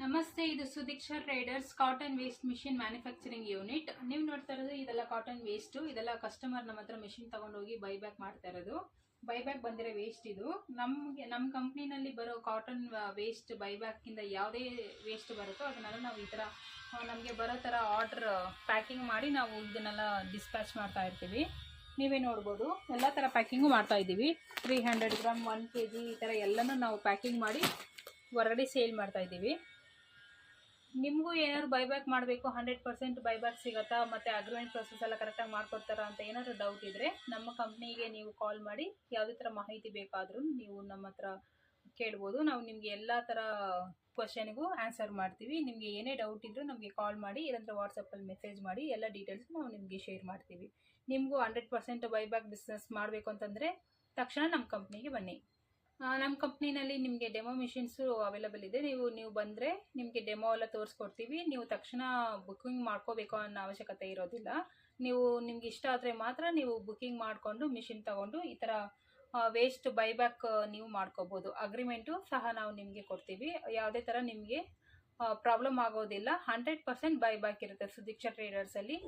ನಮಸ್ತೆ, ಇದು Sudeeksha traders cotton waste machine manufacturing unit. ನೀವು ನೋಡ್ತಾ ಇರೋದು ಇದೆಲ್ಲ ಕಾಟನ್ ವೇಸ್ಟ್. ಇದೆಲ್ಲ ಕಸ್ಟಮರ್ ನಮ್ಮ ಹತ್ರ ಮಿಷಿನ್ ತಗೊಂಡೋಗಿ ಬೈಬ್ಯಾಕ್ ಮಾಡ್ತಾ ಇರೋದು. ಬೈಬ್ಯಾಕ್ ಬಂದಿರೋ ವೇಸ್ಟ್ ಇದು. ನಮ್ಮ ಕಂಪ್ನಿನಲ್ಲಿ ಬರೋ ಕಾಟನ್ ವೇಸ್ಟ್ ಬೈಬ್ಯಾಕಿಂದ ಯಾವುದೇ ವೇಸ್ಟ್ ಬರುತ್ತೋ ಅದನ್ನೆಲ್ಲ ನಾವು ಈ ಥರ ನಮಗೆ ಬರೋ ಥರ ಆರ್ಡ್ರ್ ಪ್ಯಾಕಿಂಗ್ ಮಾಡಿ ನಾವು ಇದನ್ನೆಲ್ಲ ಡಿಸ್ಪ್ಯಾಚ್ ಮಾಡ್ತಾ ಇರ್ತೀವಿ. ನೀವೇ ನೋಡ್ಬೋದು, ಎಲ್ಲ ಥರ ಪ್ಯಾಕಿಂಗು ಮಾಡ್ತಾ ಇದ್ದೀವಿ. 300 ಗ್ರಾಮ್, 1 kg ಈ ಥರ ಎಲ್ಲನೂ ನಾವು ಪ್ಯಾಕಿಂಗ್ ಮಾಡಿ ಹೊರಗಡೆ ಸೇಲ್ ಮಾಡ್ತಾ ಇದ್ದೀವಿ. ನಿಮಗೂ ಏನಾದ್ರು ಬೈಬ್ಯಾಕ್ ಮಾಡಬೇಕು, 100% ಬೈಬ್ಯಾಕ್ ಸಿಗುತ್ತಾ, ಮತ್ತು ಅಗ್ರಿಮೆಂಟ್ ಪ್ರೊಸೆಸ್ ಎಲ್ಲ ಕರೆಕ್ಟಾಗಿ ಮಾಡ್ಕೊಡ್ತಾರಾ ಅಂತ ಏನಾದರೂ ಡೌಟ್ ಇದ್ದರೆ ನಮ್ಮ ಕಂಪ್ನಿಗೆ ನೀವು ಕಾಲ್ ಮಾಡಿ ಯಾವುದೇ ಥರ ಮಾಹಿತಿ ಬೇಕಾದರೂ ನೀವು ನಮ್ಮ ಹತ್ರ ಕೇಳ್ಬೋದು. ನಾವು ನಿಮಗೆ ಎಲ್ಲ ಥರ ಕ್ವಶನ್ಗೂ ಆನ್ಸರ್ ಮಾಡ್ತೀವಿ. ನಿಮಗೆ ಏನೇ ಡೌಟ್ ಇದ್ದರೂ ನಮಗೆ ಕಾಲ್ ಮಾಡಿ, ಇಲ್ಲಾಂದರೆ ವಾಟ್ಸಪ್ಪಲ್ಲಿ ಮೆಸೇಜ್ ಮಾಡಿ, ಎಲ್ಲ ಡೀಟೇಲ್ಸ್ ನಾವು ನಿಮಗೆ ಶೇರ್ ಮಾಡ್ತೀವಿ. ನಿಮಗೂ 100% ಬೈಬ್ಯಾಕ್ ಬಿಸ್ನೆಸ್ ಮಾಡಬೇಕು ಅಂತಂದರೆ ತಕ್ಷಣ ನಮ್ಮ ಕಂಪ್ನಿಗೆ ಬನ್ನಿ. ನಮ್ಮ ಕಂಪ್ನಿನಲ್ಲಿ ನಿಮಗೆ ಡೆಮೋ ಮಿಷಿನ್ಸು ಅವೈಲೇಬಲ್ ಇದೆ. ನೀವು ಬಂದರೆ ನಿಮಗೆ ಡೆಮೋ ಎಲ್ಲ ತೋರಿಸ್ಕೊಡ್ತೀವಿ. ನೀವು ತಕ್ಷಣ ಬುಕ್ಕಿಂಗ್ ಮಾಡ್ಕೋಬೇಕು ಅನ್ನೋ ಅವಶ್ಯಕತೆ ಇರೋದಿಲ್ಲ. ನಿಮ್ಗೆ ಇಷ್ಟ ಆದರೆ ಮಾತ್ರ ನೀವು ಬುಕ್ಕಿಂಗ್ ಮಾಡಿಕೊಂಡು ಮಿಷಿನ್ ತೊಗೊಂಡು ಈ ಥರ ವೇಸ್ಟ್ ಬೈಬ್ಯಾಕ್ ನೀವು ಮಾಡ್ಕೋಬೋದು. ಅಗ್ರಿಮೆಂಟು ಸಹ ನಾವು ನಿಮಗೆ ಕೊಡ್ತೀವಿ. ಯಾವುದೇ ಥರ ನಿಮಗೆ ಪ್ರಾಬ್ಲಮ್ ಆಗೋದಿಲ್ಲ. 100% ಬೈಬ್ಯಾಕ್ ಇರುತ್ತೆ ಸುದೀಕ್ಷಾ ಟ್ರೇಡರ್ಸಲ್ಲಿ.